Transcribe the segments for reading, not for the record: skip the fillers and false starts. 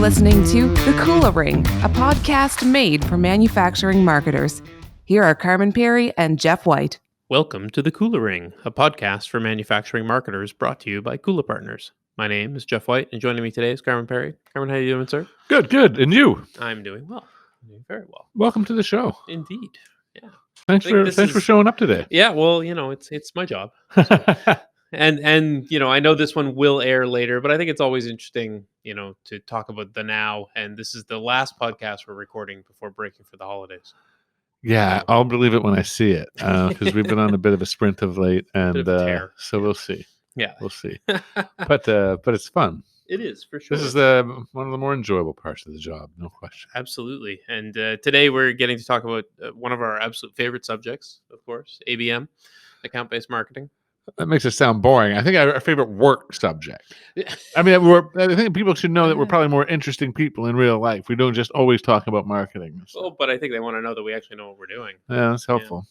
listening to The Kula Ring, a podcast made for manufacturing marketers. Here are Carmen Perry and Jeff White. Welcome to The Kula Ring, a podcast for manufacturing marketers brought to you by Kula Partners. My name is Jeff White, and joining me today is Carmen Perry. Carmen, how are you doing, sir? Good. And you? I'm doing well. I'm doing very well. Welcome to the show. Indeed. Yeah. Thanks for showing up today. Yeah, well, it's my job. So. And I know this one will air later, but I think it's always interesting, to talk about the now. And this is the last podcast we're recording before breaking for the holidays. Yeah, I'll believe it when I see it, because we've been on a bit of a sprint of late, and so we'll see. Yeah, we'll see. But it's fun. It is, for sure. This is one of the more enjoyable parts of the job, no question. Absolutely. And today we're getting to talk about one of our absolute favorite subjects, of course, ABM, account-based marketing. That makes it sound boring. I think our favorite work subject. I mean, I think people should know that we're probably more interesting people in real life. We don't just always talk about marketing. So. Well, but I think they want to know that we actually know what we're doing. Yeah, that's helpful.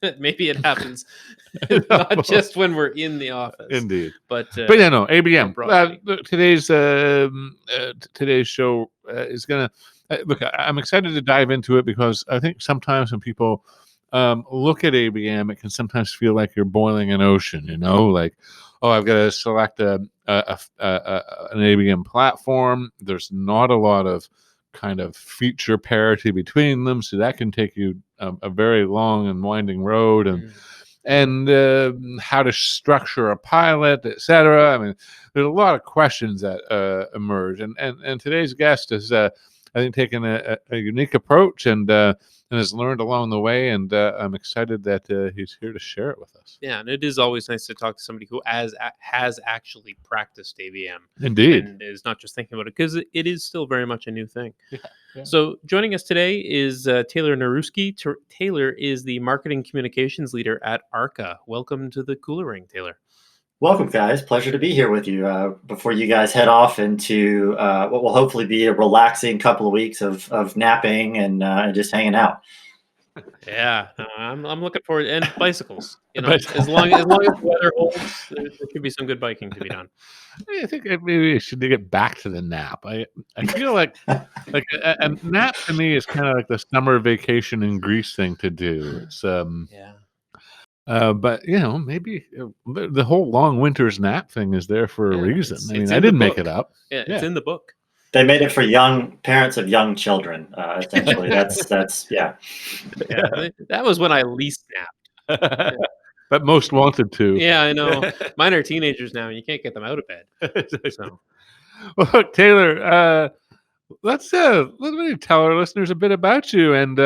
And maybe it happens not just when we're in the office. Indeed. But yeah, no, ABM. Today's show is going to... look, I'm excited to dive into it because I think sometimes when people... look at ABM, it can sometimes feel like you're boiling an ocean, like, oh, I've got to select an ABM platform. There's not a lot of kind of feature parity between them, so that can take you a very long and winding road, and how to structure a pilot, etc. I mean, there's a lot of questions that emerge, and today's guest is, I think, taken a unique approach and has learned along the way, and I'm excited that he's here to share it with us. Yeah, and it is always nice to talk to somebody who has actually practiced ABM. Indeed. And is not just thinking about it, because it is still very much a new thing. Yeah. So joining us today is Taylor Naruski. Taylor is the marketing communications leader at ARCA. Welcome to the Kula Ring, Taylor. Welcome, guys. Pleasure to be here with you before you guys head off into what will hopefully be a relaxing couple of weeks of napping and just hanging out. Yeah, I'm looking forward, and bicycles. As long as the weather holds, there could be some good biking to be done. I think maybe I should get back to the nap. I feel like a nap to me is kind of like the summer vacation in Greece thing to do. It's but maybe the whole long winter's nap thing is there for a reason. I mean, I didn't make it up. Yeah, it's in the book. They made it for young parents of young children. Essentially, that's yeah. That was when I least napped. But most wanted to. Yeah, I know. Mine are teenagers now, and you can't get them out of bed. So. Well, look, Taylor, let's let me tell our listeners a bit about you and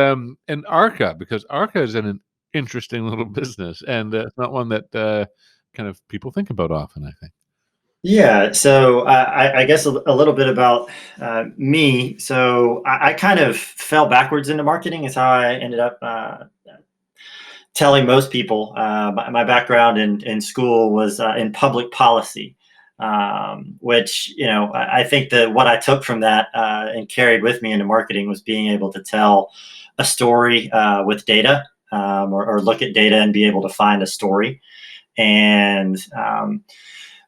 ARCA, because ARCA is an interesting little business, and it's not one that kind of people think about often, I think. Yeah, so I guess a little bit about me. So I kind of fell backwards into marketing is how I ended up telling most people. My background in school was in public policy, which, I think that what I took from that and carried with me into marketing was being able to tell a story with data, or look at data and be able to find a story. And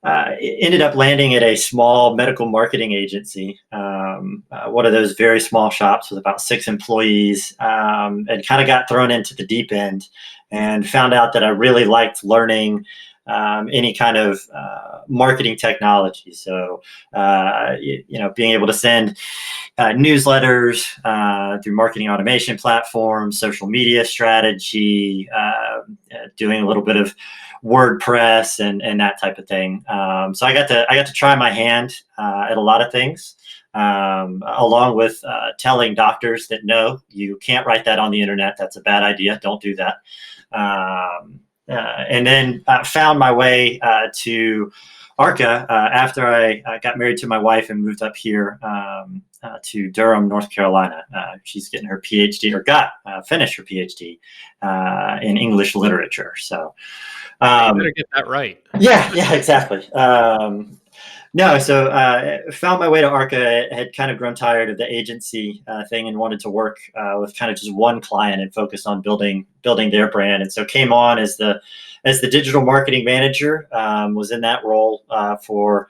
ended up landing at a small medical marketing agency, one of those very small shops with about 6 employees, and kind of got thrown into the deep end and found out that I really liked learning any kind of marketing technology. So, being able to send newsletters through marketing automation platforms, social media strategy, doing a little bit of WordPress and that type of thing. So I got to try my hand at a lot of things, along with telling doctors that no, you can't write that on the internet. That's a bad idea. Don't do that. And then found my way to ARCA after I got married to my wife and moved up here to Durham, North Carolina. She's getting her PhD, or finished her PhD in English literature. So you better get that right. Yeah, exactly. So found my way to ARCA. Had kind of grown tired of the agency thing and wanted to work with kind of just one client and focus on building their brand. And so came on as the digital marketing manager. Was in that role for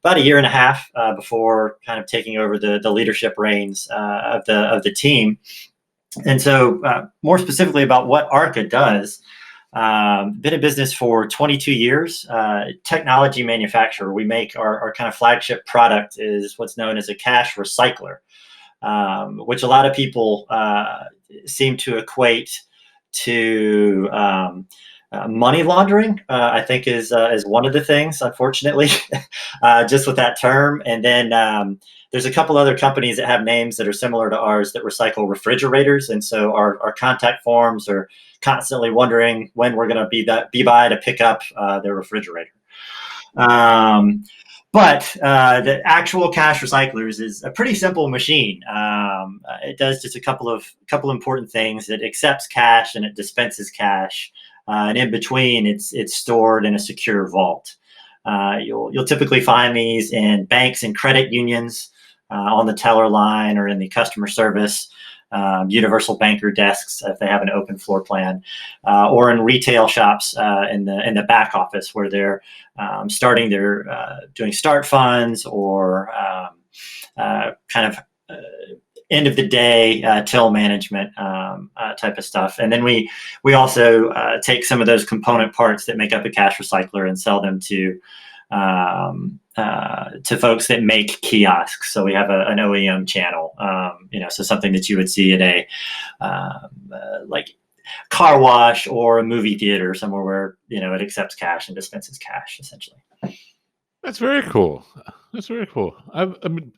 about a year and a half before kind of taking over the leadership reins of the team. And so, more specifically about what ARCA does. Been in business for 22 years. Technology manufacturer. We make our kind of flagship product is what's known as a cash recycler, which a lot of people seem to equate to money laundering. I think is one of the things, unfortunately, just with that term. And then there's a couple other companies that have names that are similar to ours that recycle refrigerators, and so our contact forms are constantly wondering when we're going to be by to pick up their refrigerator. But the actual cash recyclers is a pretty simple machine. It does just a couple important things. It accepts cash and it dispenses cash, and in between, it's stored in a secure vault. You'll typically find these in banks and credit unions, on the teller line or in the customer service. Universal banker desks if they have an open floor plan, or in retail shops in the back office where they're starting their doing start funds or kind of end of the day till management type of stuff. And then we also take some of those component parts that make up a cash recycler and sell them to folks that make kiosks. So we have an OEM channel, so something that you would see at a like car wash or a movie theater, somewhere where it accepts cash and dispenses cash, essentially. That's very cool. That's very cool. I mean,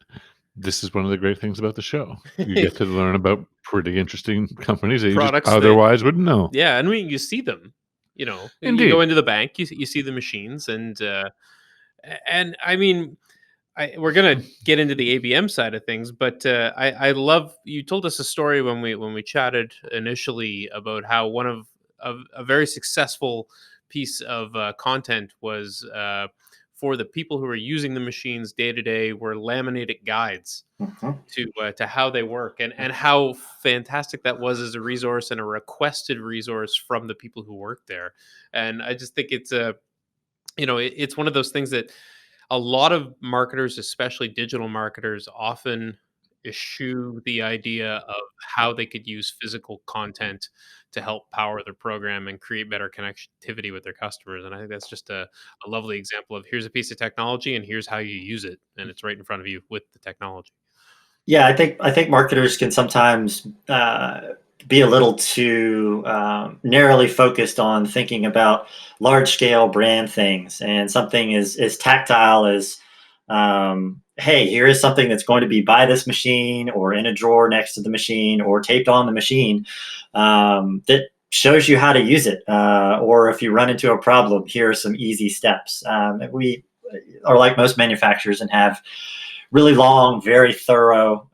this is one of the great things about the show. You get to learn about pretty interesting companies that you just otherwise wouldn't know. Yeah, and you see them. Indeed. You go into the bank, you see the machines, and I mean, we're gonna get into the ABM side of things, but I love you told us a story when we chatted initially about how one of a very successful piece of content was for the people who are using the machines day to day were laminated guides to how they work and how fantastic that was as a resource and a requested resource from the people who work there. And I just think it's it's one of those things that a lot of marketers, especially digital marketers, often eschew the idea of how they could use physical content to help power their program and create better connectivity with their customers. And I think that's just a lovely example of here's a piece of technology and here's how you use it. And it's right in front of you with the technology. Yeah, I think marketers can sometimes be a little too narrowly focused on thinking about large scale brand things, and something as tactile as hey, here is something that's going to be by this machine or in a drawer next to the machine or taped on the machine that shows you how to use it, or if you run into a problem, here are some easy steps. We are like most manufacturers and have really long, very thorough,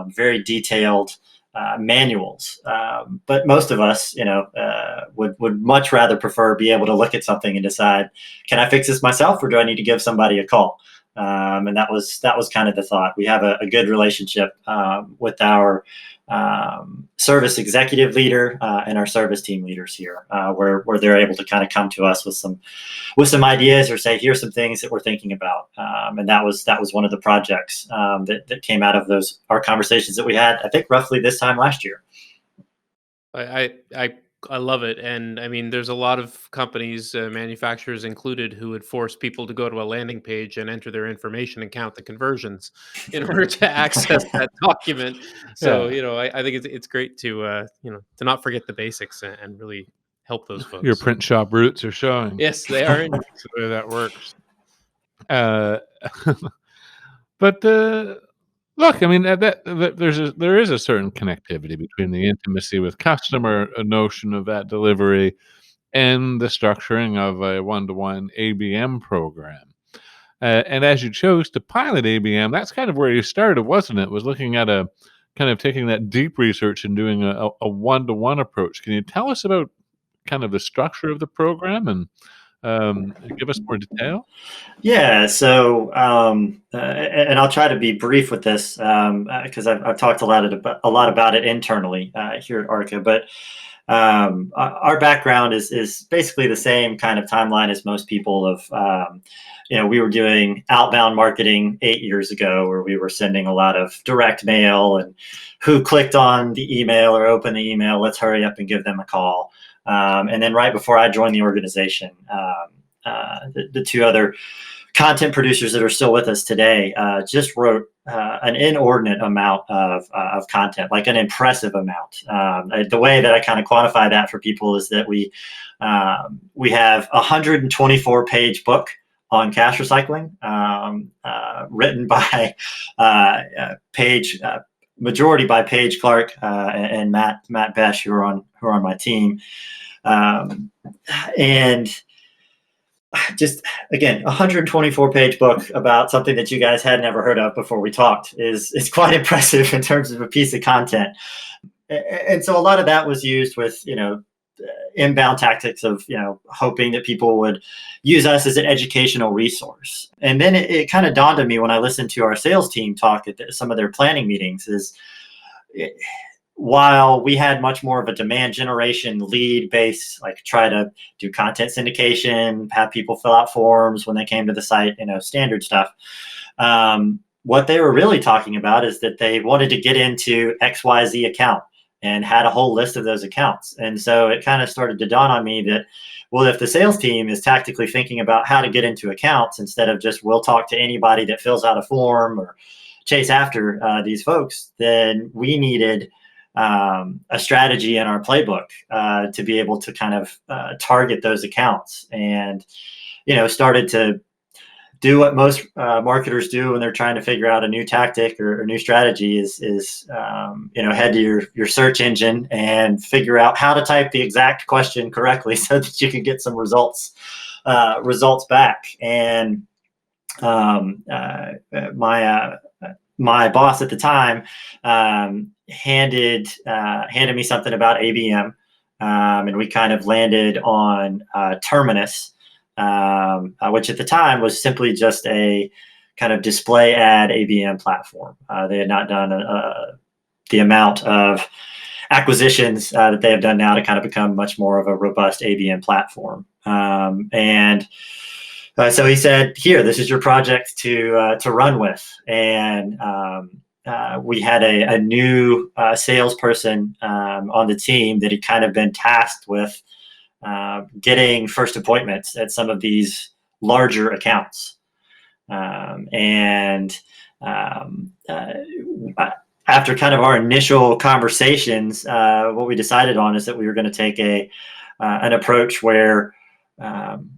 very detailed manuals. But most of us, would much rather prefer be able to look at something and decide, can I fix this myself or do I need to give somebody a call? And that was kind of the thought. We have a good relationship with our service executive leader and our service team leaders here, where they're able to kind of come to us with some ideas or say, here's some things that we're thinking about. And that was one of the projects that came out of our conversations that we had, I think, roughly this time last year. I love it. And I mean, there's a lot of companies, manufacturers included, who would force people to go to a landing page and enter their information and count the conversions in order to access that document. So, I think it's great to not forget the basics and really help those folks. Your print shop roots are showing. Yes, they are. That's the way that works. But look, I mean, there is a certain connectivity between the intimacy with customer, a notion of that delivery, and the structuring of a one-to-one ABM program. And as you chose to pilot ABM, that's kind of where you started, wasn't it? Was looking at a kind of taking that deep research and doing a one-to-one approach. Can you tell us about kind of the structure of the program and give us more detail? Yeah, so and I'll try to be brief with this because I've talked a lot about it internally here at ARCA. But our background is basically the same kind of timeline as most people of, we were doing outbound marketing 8 years ago, where we were sending a lot of direct mail, and who clicked on the email or opened the email, let's hurry up and give them a call. And then right before I joined the organization, the two other content producers that are still with us today just wrote an inordinate amount of content, like an impressive amount. The way that I kind of quantify that for people is that we have a 124-page book on cash recycling, written by majority by Paige Clark and Matt Besh, who are on my team, and just, again, a 124-page book about something that you guys had never heard of before we talked is quite impressive in terms of a piece of content. And so a lot of that was used with, inbound tactics of, hoping that people would use us as an educational resource. And then it kind of dawned on me when I listened to our sales team talk at some of their planning meetings while we had much more of a demand generation lead base, like try to do content syndication, have people fill out forms when they came to the site, standard stuff. What they were really talking about is that they wanted to get into XYZ account and had a whole list of those accounts. And so it kind of started to dawn on me that, well, if the sales team is tactically thinking about how to get into accounts instead of just we'll talk to anybody that fills out a form or chase after these folks, then we needed a strategy in our playbook to be able to kind of target those accounts, and started to do what most marketers do when they're trying to figure out a new tactic or a new strategy is head to your search engine and figure out how to type the exact question correctly so that you can get some results back. And my boss at the time handed me something about ABM, and we kind of landed on Terminus, which at the time was simply just a kind of display ad ABM platform. They had not done the amount of acquisitions that they have done now to kind of become much more of a robust ABM platform. So he said, "Here, this is your project to run with." And we had a new salesperson on the team that had kind of been tasked with getting first appointments at some of these larger accounts. After kind of our initial conversations, what we decided on is that we were going to take an approach where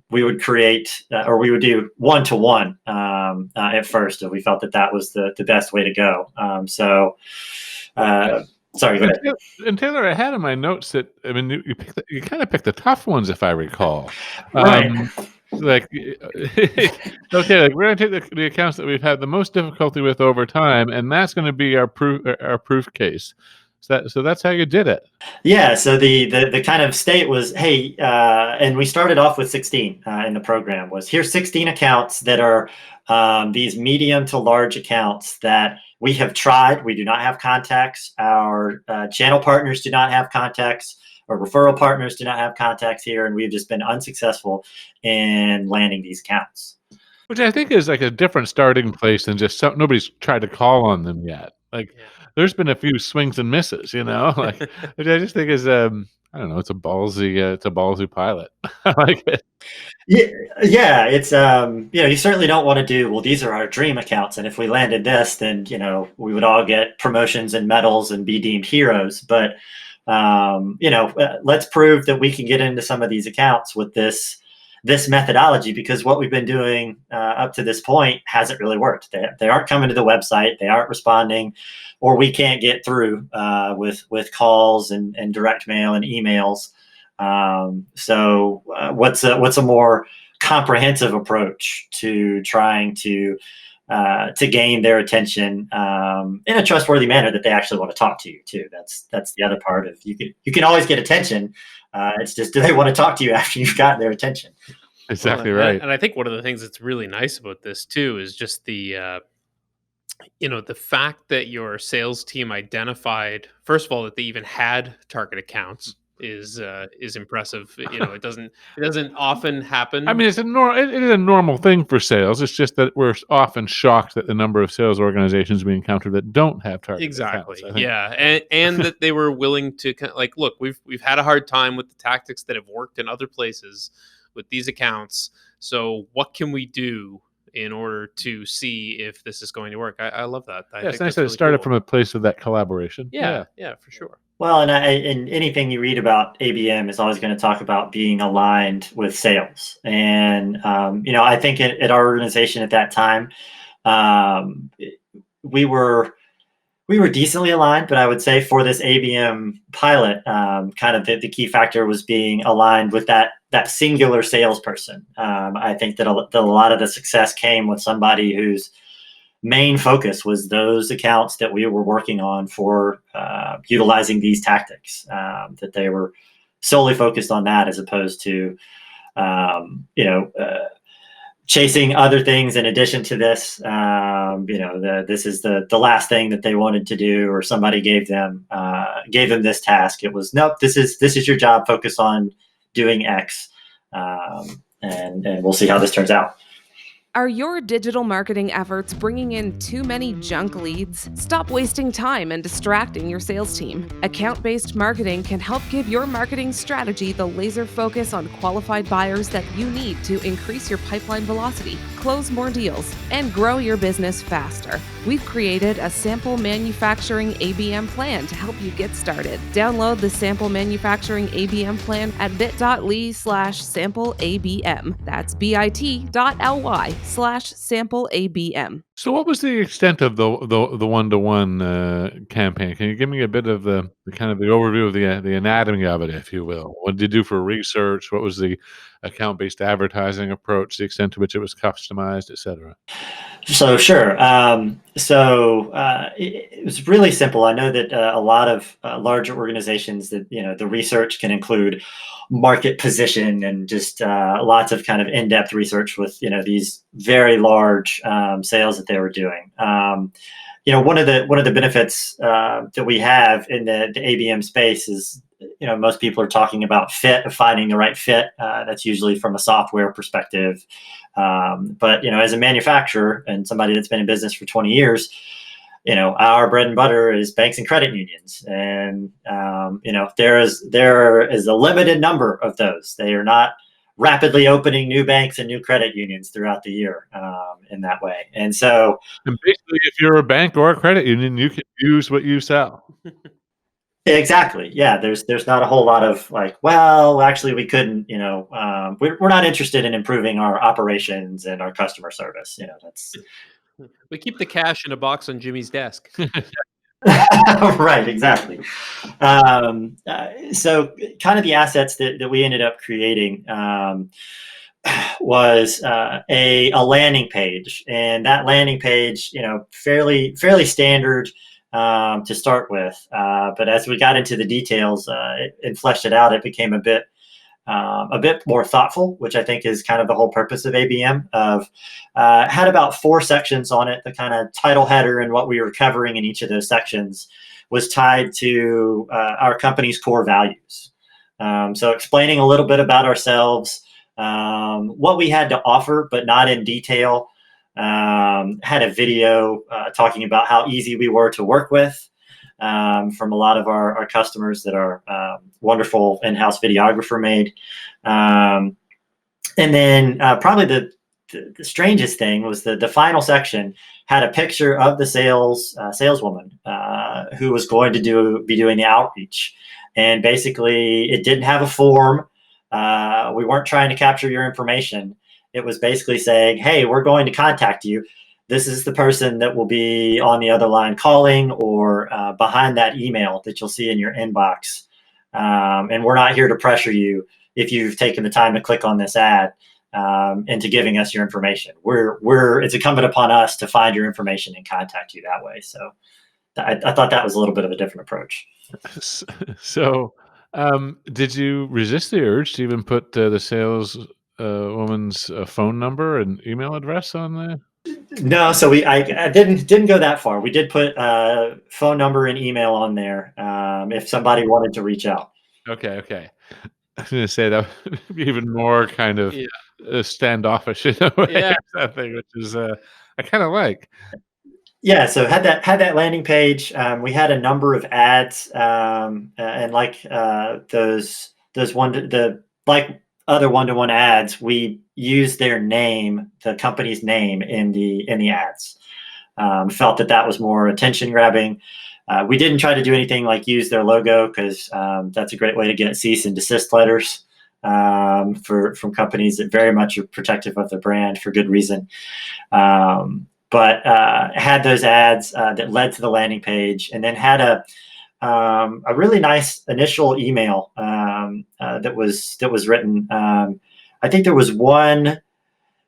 we would create or we would do one-to-one at first, and we felt that was the best way to go. Sorry, go ahead. And Taylor, I had in my notes that, I mean, you kind of picked the tough ones, if I recall. Right. Like, okay, like we're going to take the accounts that we've had the most difficulty with over time, and that's going to be our proof case. So that's how you did it. Yeah. So the kind of state was, hey, and we started off with 16 in the program. Was here's 16 accounts that are these medium to large accounts that we have tried. We do not have contacts. Our channel partners do not have contacts. Our referral partners do not have contacts here, and we've just been unsuccessful in landing these accounts. Which I think is like a different starting place than just nobody's tried to call on them yet. Like, there's been a few swings and misses, like, which I just think is, I don't know, it's a ballsy pilot. I like it. Yeah, it's you certainly don't want to do, well, these are our dream accounts, and if we landed this, then we would all get promotions and medals and be deemed heroes. But let's prove that we can get into some of these accounts with this methodology, because what we've been doing up to this point hasn't really worked. They aren't coming to the website, they aren't responding, or we can't get through with calls and direct mail and emails. So what's a more comprehensive approach to trying to gain their attention in a trustworthy manner that they actually want to talk to you too? That's the other part of you can always get attention. It's just, do they want to talk to you after you've gotten their attention? Exactly right. And I think one of the things that's really nice about this too is just the the fact that your sales team identified, first of all, that they even had target accounts, is impressive. It doesn't often happen. I mean, it is a normal thing for sales. It's just that we're often shocked at the number of sales organizations we encounter that don't have target accounts. Exactly. I think. Yeah, and that they were willing to look. We've had a hard time with the tactics that have worked in other places with these accounts. So what can we do in order to see if this is going to work? I love that. I Yeah, think it's nice that's that it really started cool. from a place of that collaboration. Yeah, for sure. Well, and anything you read about ABM is always going to talk about being aligned with sales. And, I think at our organization at that time, um, we were decently aligned, but I would say for this ABM pilot, kind of the key factor was being aligned with that singular salesperson. I think that a lot of the success came with somebody whose main focus was those accounts that we were working on for utilizing these tactics, that they were solely focused on that as opposed to chasing other things in addition to this. This is the last thing that they wanted to do, or somebody gave them this task. It was, nope, this is your job, focus on doing X, and we'll see how this turns out. Are your digital marketing efforts bringing in too many junk leads? Stop wasting time and distracting your sales team. Account-based marketing can help give your marketing strategy the laser focus on qualified buyers that you need to increase your pipeline velocity, close more deals, and grow your business faster. We've created a sample manufacturing ABM plan to help you get started. Download the sample manufacturing ABM plan at bit.ly/sampleabm. That's bit.ly/sampleabm. So, what was the extent of the one-to-one campaign? Can you give me a bit of the kind of the overview of the anatomy of it, if you will? What did you do for research? What was the account-based advertising approach? The extent to which it was customized, et cetera. So sure. It was really simple. I know that a lot of larger organizations, that the research can include market position and just lots of kind of in-depth research with these very large sales that they were doing. One of the benefits that we have in the ABM space is most people are talking about fit, of finding the right fit. That's usually from a software perspective. But as a manufacturer and somebody that's been in business for 20 years, our bread and butter is banks and credit unions, and there is a limited number of those. They are not rapidly opening new banks and new credit unions throughout the year in that way. And so, and basically, if you're a bank or a credit union, you can use what you sell. Exactly. Yeah. There's not a whole lot of well, actually, we couldn't. We're not interested in improving our operations and our customer service. That's. We keep the cash in a box on Jimmy's desk. Right. Exactly. So, kind of the assets that we ended up creating was a landing page, and that landing page, fairly standard. To start with, but as we got into the details and fleshed it out, it became a bit more thoughtful, which I think is kind of the whole purpose of ABM. Had about 4 sections on it. The kind of title header and what we were covering in each of those sections was tied to our company's core values. So explaining a little bit about ourselves, what we had to offer, but not in detail. Had a video talking about how easy we were to work with from a lot of our customers that our wonderful in-house videographer made. And then probably the strangest thing was the final section had a picture of the saleswoman who was going to be doing the outreach. And basically, it didn't have a form. We weren't trying to capture your information. It was basically saying, hey, we're going to contact you. This is the person that will be on the other line calling, or behind that email that you'll see in your inbox. And we're not here to pressure you if you've taken the time to click on this ad into giving us your information. It's incumbent upon us to find your information and contact you that way. So I thought that was a little bit of a different approach. So did you resist the urge to even put the sales woman's phone number and email address on there? No, so I didn't go that far. We did put phone number and email on there if somebody wanted to reach out. Okay. I was gonna say that would be even more kind of Yeah. standoffish in a way, Yeah. or something, which is I kind of like. Yeah, so had that landing page. We had a number of ads, and like those one the like other one-to-one ads, we used their name, the company's name in the ads. Felt that was more attention grabbing. We didn't try to do anything like use their logo because that's a great way to get cease and desist letters from companies that very much are protective of their brand for good reason. But had those ads that led to the landing page, and then had a really nice initial email that was written. I think there was one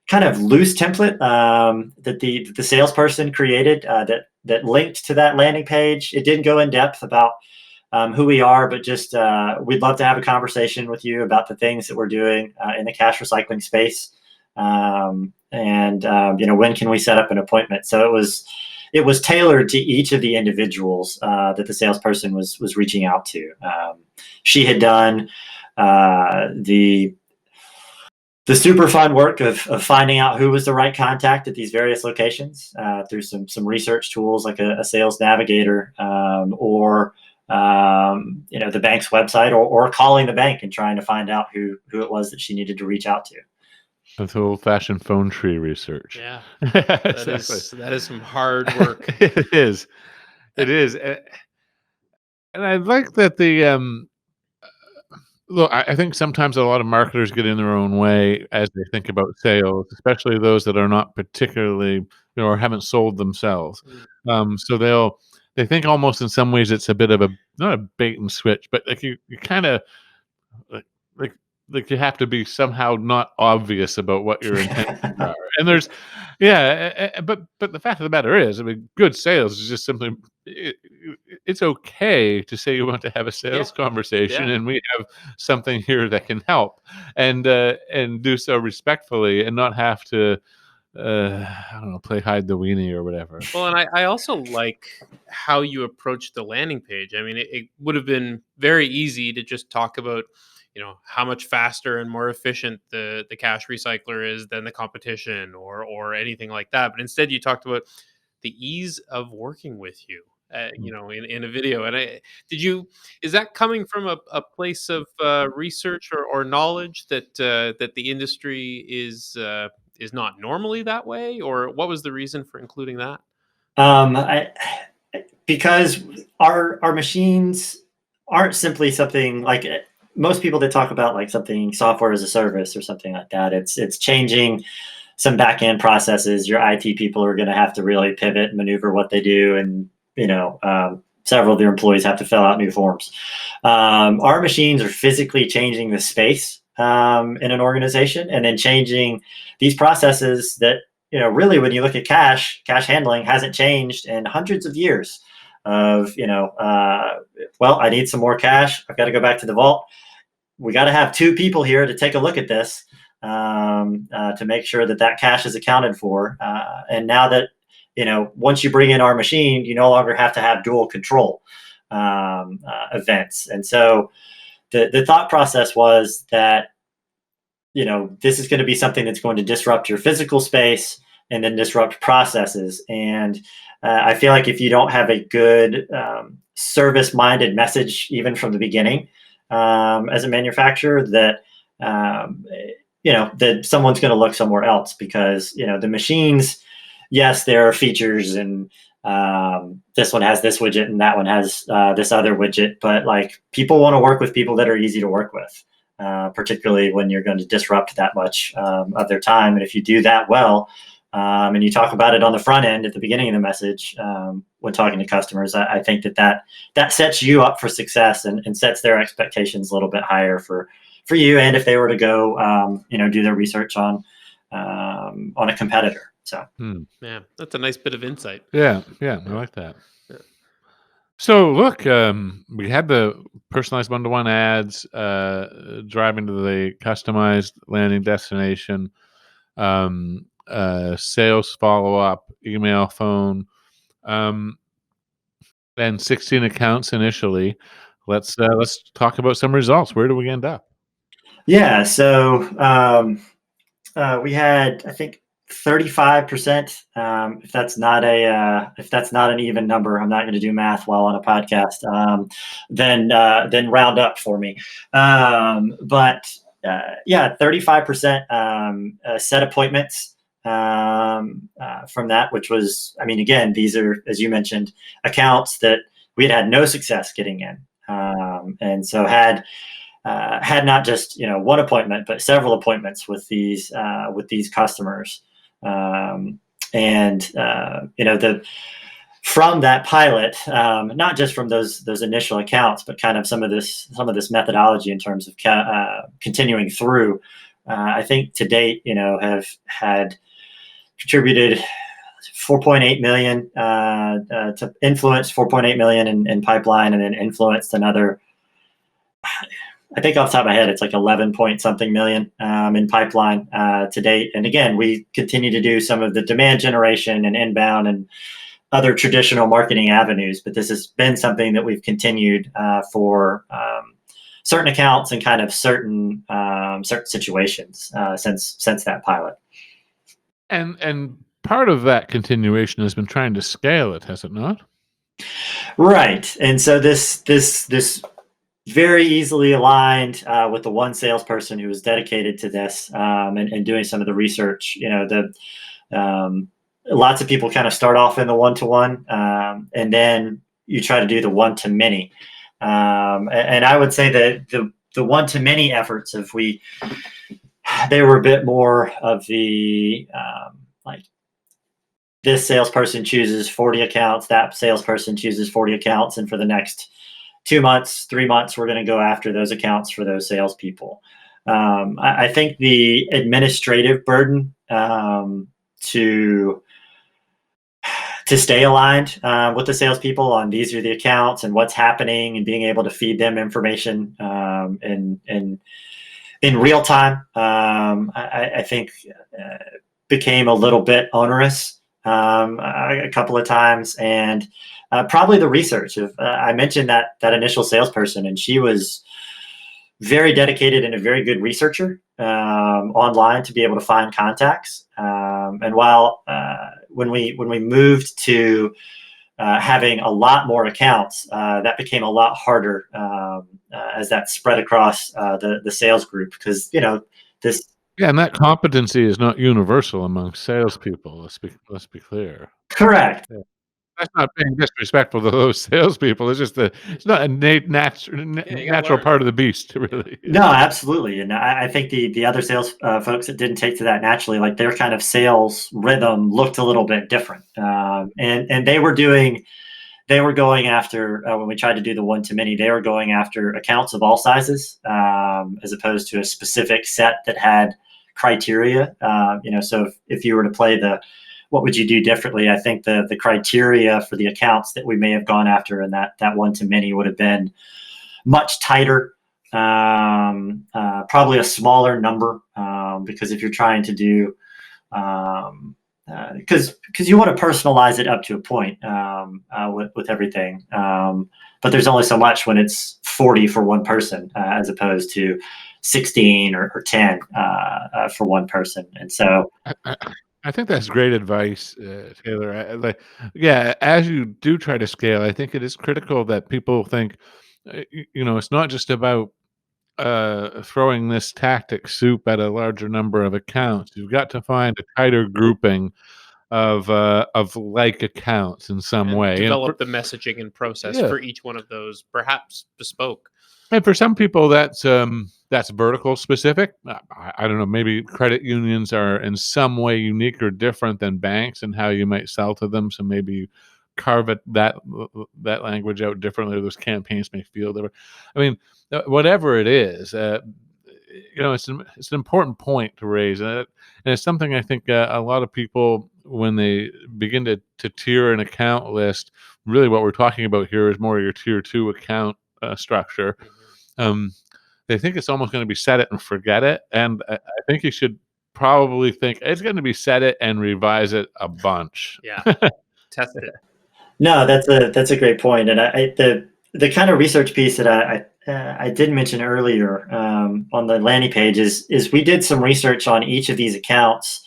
kind of loose template that the salesperson created that linked to that landing page. It didn't go in depth about who we are, but just we'd love to have a conversation with you about the things that we're doing in the cash recycling space. And when can we set up an appointment? So it was tailored to each of the individuals that the salesperson was reaching out to. She had done the super fun work of finding out who was the right contact at these various locations through some research tools like a sales navigator or the bank's website, or calling the bank and trying to find out who it was that she needed to reach out to. That's old-fashioned phone tree research. Yeah. Exactly. That is some hard work. It is. And I like that look, I think sometimes a lot of marketers get in their own way as they think about sales, especially those that are not particularly, or haven't sold themselves. So they think almost in some ways it's a bit of not a bait and switch, but like you kind of like like like you have to be somehow not obvious about what your intentions are. And there's but the fact of the matter is, I mean, good sales is just simply it's okay to say you want to have a sales conversation, Yeah. and we have something here that can help, and do so respectfully, and not have to I don't know, play hide the weenie or whatever. Well, and I also like how you approach the landing page. I mean, it would have been very easy to just talk about, how much faster and more efficient the cash recycler is than the competition, or anything like that. But instead, you talked about the ease of working with you. In a video, and is that coming from a place of research or knowledge that the industry is not normally that way, or what was the reason for including that? Because our machines aren't simply something like most people that talk about like something software as a service or something like that. It's changing some back end processes. Your IT people are going to have to really pivot and maneuver what they do, and several of their employees have to fill out new forms. Our machines are physically changing the space in an organization, and then changing these processes that, really, when you look at cash handling hasn't changed in hundreds of years. Of well, I need some more cash. I've got to go back to the vault. We got to have two people here to take a look at this to make sure that cash is accounted for. And now that, once you bring in our machine, you no longer have to have dual control events. And so the thought process was that, this is going to be something that's going to disrupt your physical space and then disrupt processes. And I feel like if you don't have a good service-minded message, even from the beginning, as a manufacturer, that that someone's going to look somewhere else, because the machines, yes, there are features, and this one has this widget and that one has this other widget, but like, people want to work with people that are easy to work with, particularly when you're going to disrupt that much of their time. And if you do that well, and you talk about it on the front end at the beginning of the message when talking to customers, I think that sets you up for success, and sets their expectations a little bit higher for you. And if they were to go, do their research on a competitor. So, Yeah, that's a nice bit of insight. Yeah, I like that. So look, we had the personalized one-to-one ads, driving to the customized landing destination, sales follow-up, email, phone, then 16 accounts initially. let's talk about some results. Where do we end up? Yeah. So we had, I think, 35%. If that's not an even number, I'm not going to do math while on a podcast. Then round up for me. But yeah, 35% set appointments from that, which was, I mean, again, these are, as you mentioned, accounts that we had no success getting in, and so had not just one appointment, but several appointments with these customers, and the from that pilot, not just from those initial accounts, but kind of some of this methodology in terms of continuing through. I think to date, have had contributed 4.8 million to influence 4.8 million in pipeline, and then influenced another, I think off the top of my head, it's like 11 point something million in pipeline to date. And again, we continue to do some of the demand generation and inbound and other traditional marketing avenues, but this has been something that we've continued for certain accounts and kind of certain situations since that pilot. And part of that continuation has been trying to scale it, has it not? Right. And so this very easily aligned with the one salesperson who was dedicated to this, and doing some of the research. Lots of people kind of start off in the one-to-one, and then you try to do the one-to-many. And I would say that the one-to-many efforts, they were a bit more of the like, this salesperson chooses 40 accounts, that salesperson chooses 40 accounts, and for the next 2 months, 3 months, we're going to go after those accounts for those salespeople. I think the administrative burden to stay aligned with the salespeople on these are the accounts and what's happening, and being able to feed them information in real time, I think became a little bit onerous a couple of times. And probably the research of, I mentioned that initial salesperson, and she was very dedicated and a very good researcher online to be able to find contacts. And while when we moved to having a lot more accounts, that became a lot harder as that spread across the sales group, because this. Yeah, and that competency is not universal among salespeople. Let's be clear. Correct. Yeah. That's not being disrespectful to those salespeople. It's just it's not a natural part of the beast, really. No, absolutely. And I think the other sales folks that didn't take to that naturally, like their kind of sales rhythm looked a little bit different. And they were going after, when we tried to do the one-to-many, they were going after accounts of all sizes, as opposed to a specific set that had criteria. So if you were to play what would you do differently? I think the criteria for the accounts that we may have gone after in that one-to-many would have been much tighter, probably a smaller number, because if you're trying to do, because you want to personalize it up to a point with everything, but there's only so much when it's 40 for one person, as opposed to 16 or 10 for one person. And so I think that's great advice, Taylor. As you do try to scale, I think it is critical that people think, it's not just about throwing this tactic soup at a larger number of accounts. You've got to find a tighter grouping of like accounts in some way. Develop the messaging and process for each one of those, perhaps bespoke. And for some people, that's vertical specific. I don't know. Maybe credit unions are in some way unique or different than banks and how you might sell to them. So maybe you carve that language out differently, or those campaigns may feel different. I mean, whatever it is, it's an important point to raise, and it's something I think a lot of people, when they begin to tier an account list, really what we're talking about here is more your tier 2 account structure. They think it's almost going to be set it and forget it, and I think you should probably think it's going to be set it and revise it a bunch. Yeah, test it. No, that's a great point. And the kind of research piece that I did mention earlier on the landing page is we did some research on each of these accounts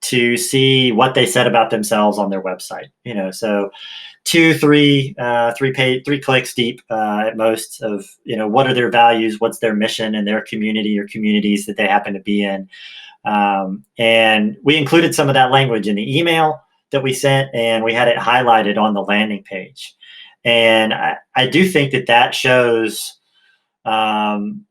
to see what they said about themselves on their website. So 3 clicks deep at most of what are their values, what's their mission in their community or communities that they happen to be in, and we included some of that language in the email that we sent, and we had it highlighted on the landing page. And I do think that shows, some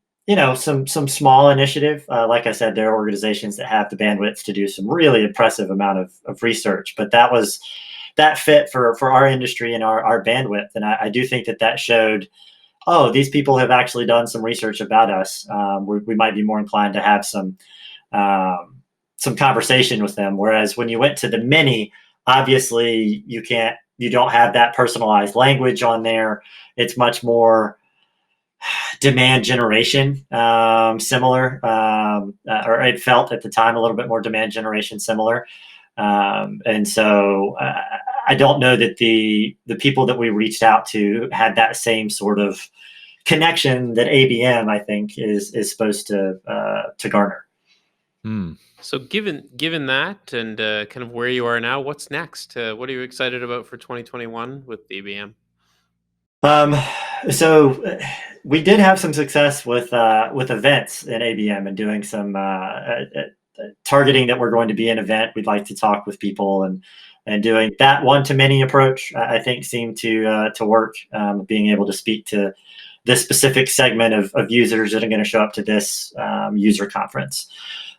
small initiative. Like I said, there are organizations that have the bandwidth to do some really impressive amount of research, but that fit for our industry and our bandwidth. And I do think that showed, oh, these people have actually done some research about us. We might be more inclined to have some conversation with them. Whereas when you went to the mini, obviously you don't have that personalized language on there. It's much more demand generation similar, or it felt at the time a little bit more demand generation similar. And so I don't know that the people that we reached out to had that same sort of connection that ABM, I think, is supposed to garner. So given that and kind of where you are now, what's next? What are you excited about for 2021 with ABM? So we did have some success with events in ABM and doing some targeting that we're going to be an event. We'd like to talk with people and doing that one-to-many approach. I think seemed to work. Being able to speak to this specific segment of users that are going to show up to this user conference.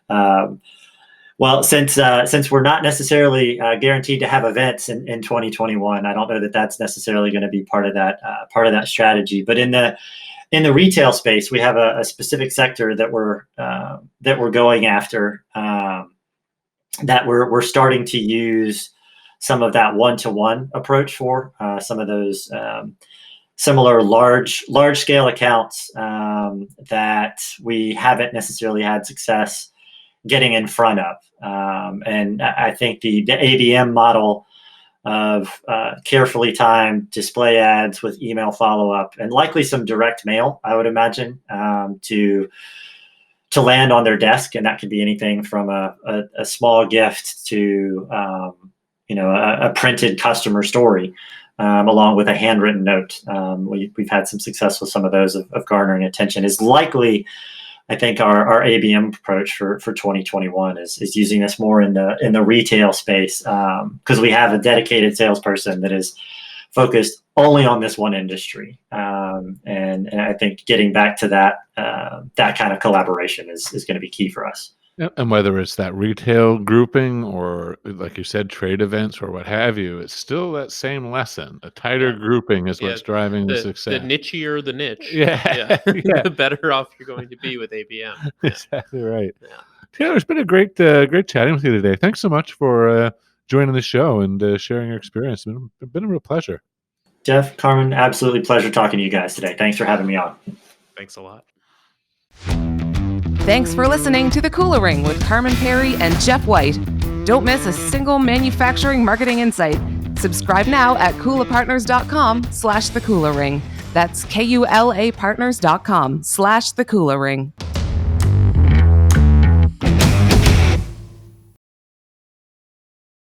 Well, since we're not necessarily guaranteed to have events in 2021, I don't know that that's necessarily going to be part of that strategy. But in the retail space, we have a specific sector that we're going after, that we're starting to use some of that one-to-one approach for some of those similar large scale accounts that we haven't necessarily had success getting in front of. And I think the ABM model of carefully timed display ads with email follow-up and likely some direct mail, I would imagine, to land on their desk. And that could be anything from a small gift to a printed customer story, along with a handwritten note. We've had some success with some of those of garnering attention. Is likely, I think, our ABM approach for 2021 is using this more in the retail space, because we have a dedicated salesperson that is focused only on this one industry, and I think getting back to that kind of collaboration is going to be key for us. And whether it's that retail grouping or, like you said, trade events or what have you, it's still that same lesson. A tighter grouping is what's driving the success. The nichier the niche. Yeah. The better off you're going to be with ABM. Yeah. Exactly right. Yeah. Taylor, it's been a great chatting with you today. Thanks so much for joining the show and sharing your experience. It's been a real pleasure. Jeff, Carmen, absolutely pleasure talking to you guys today. Thanks for having me on. Thanks a lot. Thanks for listening to The Kula Ring with Carmen Perry and Jeff White. Don't miss a single manufacturing marketing insight. Subscribe now at kulapartners.com/The Kula Ring. That's KULApartners.com/The Kula Ring.